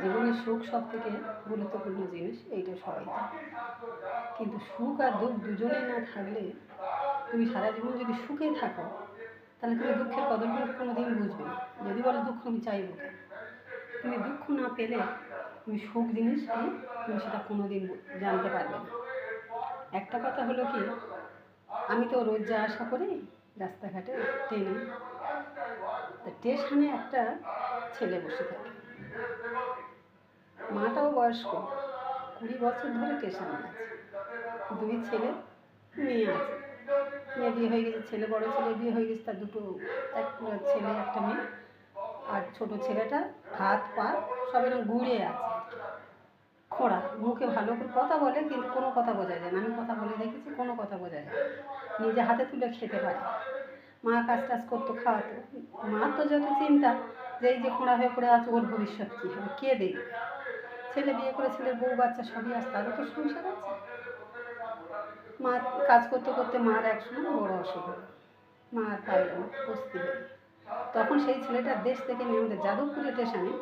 জীবনের সুখ সব থেকে গুরুত্বপূর্ণ জিনিস, এইটা সবাই জানে। কিন্তু সুখ আর দুঃখ দুজনেই না থাকলে তুমি সারা জীবন যদি সুখে থাকো তাহলে তুমি দুঃখের কদর কোনো দিন বুঝবে না। যদি বলো দুঃখ আমি চাইবো কেন, তুমি দুঃখ না পেলে তুমি সুখ জিনিস কি তুমি সেটা কোনো দিন জানতে পারবে না। একটা কথা হলো কি, আমি তো রোজ যা আসা করি রাস্তাঘাটে ট্রেনে, তা স্টেশনে একটা ছেলে বসে থাকে, মাটাও বয়স্ক, 20 বছর ধরে স্টেশনে আছে, 2 ছেলে মেয়ে আছে। মেয়ে বিয়ে হয়ে গেছে, ছেলে বড় ছেলে বিয়ে হয়ে গেছে, তার 2 একটা ছেলে একটা মেয়ে, আর ছোট ছেলেটা হাত পা সব এরকম গুঁড়ে আছে, খোঁড়া, মুখে ভালো করে কথা বলে কিন্তু কোনো কথা বোঝা যায় না। আমি কথা বলে দেখেছি, কোনো কথা বোঝা যায় না, নিজে হাতে তুলে খেতে পারে। মা কাজ টাজ করতো, খাওয়াতো। মার তো যত চিন্তা যে এই যে খোঁড়া হয়ে পড়ে আছে, ওর ভবিষ্যৎ কী হবে, কে দেখবে। ছেলে বিয়ে করে, ছেলের বউ বাচ্চা সবই আছে, তারও তো সংসার আছে। মা কাজ করতে করতে মার একসময় বড় অসুখ হলো, মা আর পারল না, বসতে হলো। তখন সেই ছেলেটা দেশ থেকে নিয়ে আমাদের যাদবপুরে স্টেশনে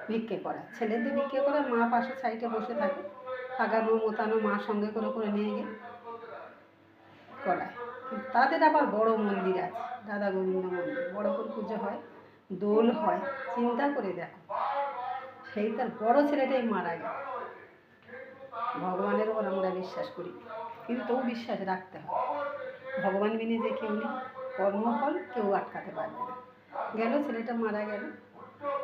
ভিক্ষে করা, ছেলেদের ভিক্ষে করে, মা পাশে সাইডে বসে থাকে, হাগানো মোতানো মা সঙ্গে করে করে নিয়ে গিয়ে করায়। তাদের আবার বড় মন্দির আছে, দাদা গোবিন্দ মন্দির, বড় করে পুজো হয়, দোল হয়। চিন্তা করে দেখো, সেই তার বড় ছেলেটাই মারা গেল। ভগবানের ওপর আমরা বিশ্বাস করি, কিন্তু তবু বিশ্বাস রাখতে হবে। ভগবান বিনে যে কেউ নেই, কর্মফল কেউ আটকাতে পারবে না। গেল, ছেলেটা মারা গেল,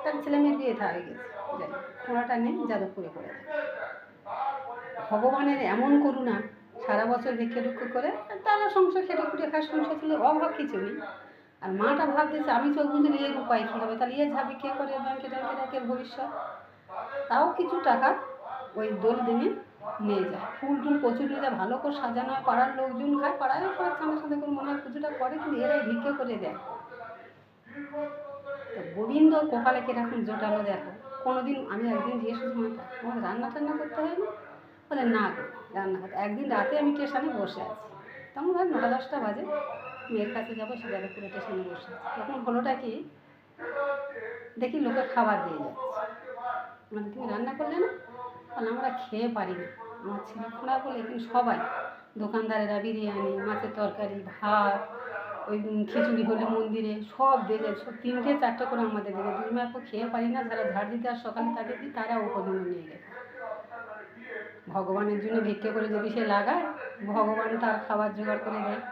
তার ছেলে মেয়ের বিয়ে হয়ে গেছে, যাই খোঁড়াটা নেই, যাদবপুরে পড়ে থাকে। ভগবানের এমন করুণা, সারা বছর ভিক্ষে টিক্ষে করে তারা সংসার খেটে খুঁটে খায়, সংসার ছিল, অভাব কিছু নেই। আর মাটা ভাবতেছে আমি চোখ বুঝলে এর উপায় কী হবে, তাহলে এর যা ভিক্ষে করে ব্যাংকে ট্যাঙ্কে রাখে ভবিষ্যৎ। তাও কিছু টাকা ওই দোল দিনে নিয়ে যায়, ফুল টুল প্রচুর নিয়ে যায়, ভালো করে সাজানো হয়, পাড়ার লোকজন খায়, পাড়ায় সবাই সামনে সামনে করে মনে হয় পুজোটা করে, কিন্তু এরাই ভিক্ষে করে দেয়। তো গোবিন্দ কপালে কিরকম জোটালো দেখো। কোনোদিন আমি একদিন জিজ্ঞেস করছি, মাতা আমাদের রান্না টান্না করতে হয় না? বলে না গো, রান্না করতে। একদিন রাতে আমি স্টেশনে বসে আছি, তেমন হয় 9-10টা বাজে, মেয়ের কাছে যাবো, সে যাদবপুরে স্টেশনে বসে আছে। তখন হলোটা কি, দেখি লোকে খাবার দিয়ে যাচ্ছে, মানে তুমি রান্না করলে না? বলে আমরা খেয়ে পারি না, আমার ছেলে খোঁড়া বলে। কিন্তু সবাই দোকানদারেরা বিরিয়ানি, মাছের তরকারি, ভাত, ওই খিচুড়ি হলে মন্দিরে সব দেবে, সব 3টে-4টে করে আমাদের দেবে। 2 মাপও খেয়ে পারি না, যারা ঝাড় দিতে আর সকালে তাদের দিই, তারা উপজন্য নিয়ে গেছে। ভগবানের জন্য ভিক্ষে করে যদি সে লাগায়, ভগবান তার খাবার জোগাড় করে দেয়।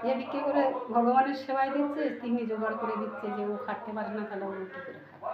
যে ভিক্ষে করে ভগবানের সেবায় দিচ্ছে, তিনি জোগাড় করে দিচ্ছে, যে ও খাটতে পারে না, তাহলে ও কী করে খাবে।